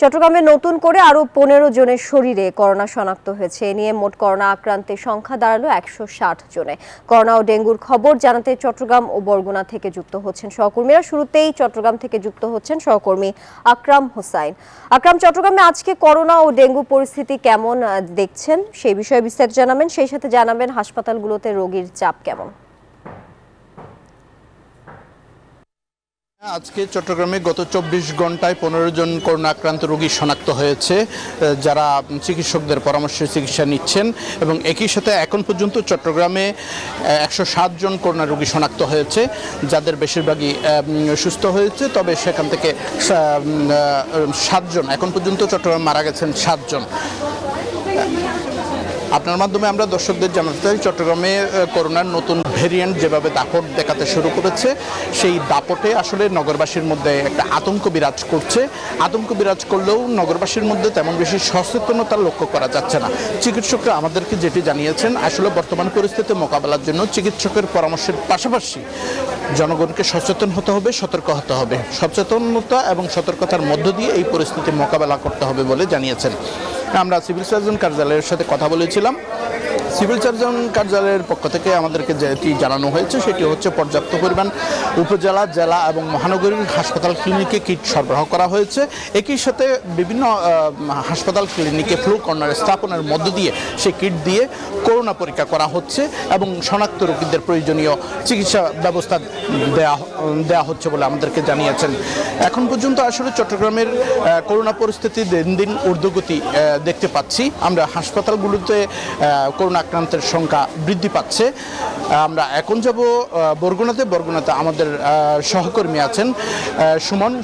চট্টগ্রামে নতুন করে আরো 15 জনের শরীরে করোনা শনাক্ত হয়েছে। এ নিয়ে মোট করোনা আক্রান্তের সংখ্যা দাঁড়ালো 160 জনে। করোনা ও ডেঙ্গুর খবর জানাতে চট্টগ্রাম ও বরগুনা থেকে যুক্ত হচ্ছেন সহকর্মীরা। শুরুতেই চট্টগ্রাম থেকে যুক্ত হচ্ছেন সহকর্মী আকরাম হোসাইন। আকরাম, চট্টগ্রামে আজকে করোনা ও ডেঙ্গু পরিস্থিতি কেমন দেখছেন সেই বিষয়ে বিস্তারিত জানাবেন, সেই সাথে জানাবেন হাসপাতালগুলোতে রোগীর চাপ কেমন। আজকে চট্টগ্রামে গত 24 ঘন্টায় 15 জন করোনা আক্রান্ত রোগী শনাক্ত হয়েছে, যারা চিকিৎসকদের পরামর্শে চিকিৎসা নিচ্ছেন। এবং একই সাথে এখন পর্যন্ত চট্টগ্রামে 160 জন করোনা রোগী শনাক্ত হয়েছে, যাদের বেশিরভাগই সুস্থ হয়েছে। তবে সেখান থেকে 7 জন এখন পর্যন্ত চট্টগ্রামে মারা গেছেন 7 জন। আপনার মাধ্যমে আমরা দর্শকদের জানাতে চাই, চট্টগ্রামে করোনার নতুন ভেরিয়েন্ট যেভাবে দাপট দেখাতে শুরু করেছে, সেই দাপটে আসলে নগরবাসীর মধ্যে একটা আতঙ্ক বিরাজ করছে। আতঙ্ক বিরাজ করলেও নগরবাসীর মধ্যে তেমন বেশি সচেতনতা লক্ষ্য করা যাচ্ছে না। চিকিৎসকরা আমাদেরকে যেটি জানিয়েছেন, আসলে বর্তমান পরিস্থিতি মোকাবেলার জন্য চিকিৎসকের পরামর্শের পাশাপাশি জনগণকে সচেতন হতে হবে, সতর্ক হতে হবে। সচেতনতা এবং সতর্কতার মধ্য দিয়ে এই পরিস্থিতি মোকাবেলা করতে হবে বলে জানিয়েছেন। আমরা সিভিল সার্জন কার্যালয়ের সাথে কথা বলেছিলাম। সিভিল সার্জন কার্যালয়ের পক্ষ থেকে আমাদেরকে যেটি জানানো হয়েছে সেটি হচ্ছে, পর্যাপ্ত পরিমাণ উপজেলা, জেলা এবং মহানগরীর হাসপাতাল ক্লিনিকে কিট সরবরাহ করা হয়েছে। একই সাথে বিভিন্ন হাসপাতাল ক্লিনিকে ফ্লু কর্নার স্থাপনের মধ্য দিয়ে সেই কিট দিয়ে করোনা পরীক্ষা করা হচ্ছে এবং শনাক্ত রোগীদের প্রয়োজনীয় চিকিৎসা ব্যবস্থা দেওয়া হচ্ছে বলে আমাদেরকে জানিয়েছেন। এখন পর্যন্ত আসলে চট্টগ্রামের করোনা পরিস্থিতি দিন দিন ঊর্ধ্বগতি দেখতে পাচ্ছি। আমরা হাসপাতালগুলোতে করোনা আক্রান্তের সংখ্যা বৃদ্ধি পাচ্ছে। আমরা এখন যাব বরগুনাতে আমাদের সহকর্মী আছেন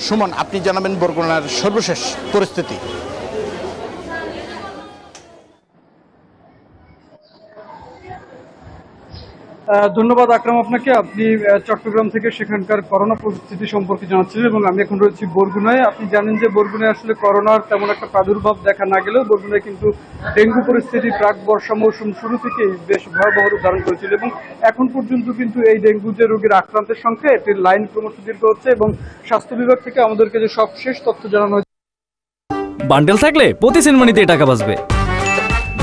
সুমন, আপনি জানাবেন বরগুনার সর্বশেষ পরিস্থিতি। ধন্যবাদ আকরাম আপনাকে। আপনি চট্টগ্রাম থেকে সেখানকার করোনা পরিস্থিতি সম্পর্কে জানাচ্ছিলেন এবং আমি এখন রয়েছি বরগুনায়। আপনি জানেন যে বরগুনায় আসলে করোনার তেমন একটা প্রাদুর্ভাব দেখা না গেলেও বরগুনায় কিন্তু ডেঙ্গু পরিস্থিতি প্রাক বর্ষা মৌসুম শুরু থেকেই বেশ ভয়াবহ রূপ ধারণ করেছিল এবং এখন পর্যন্ত কিন্তু এই ডেঙ্গু যে রোগীর আক্রান্তের সংখ্যা, এটির লাইন ক্রমশ দীর্ঘ হচ্ছে এবং স্বাস্থ্য বিভাগ থেকে আমাদেরকে যে সবশেষ তথ্য জানানো হয়েছে, বান্ডেল থাকলে প্রতি সেনমানিতে টাকা বাঁচবে।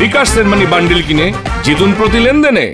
বিকাশ সেনমানি বান্ডেল কিনে জিতুন প্রতি লেনদেনে।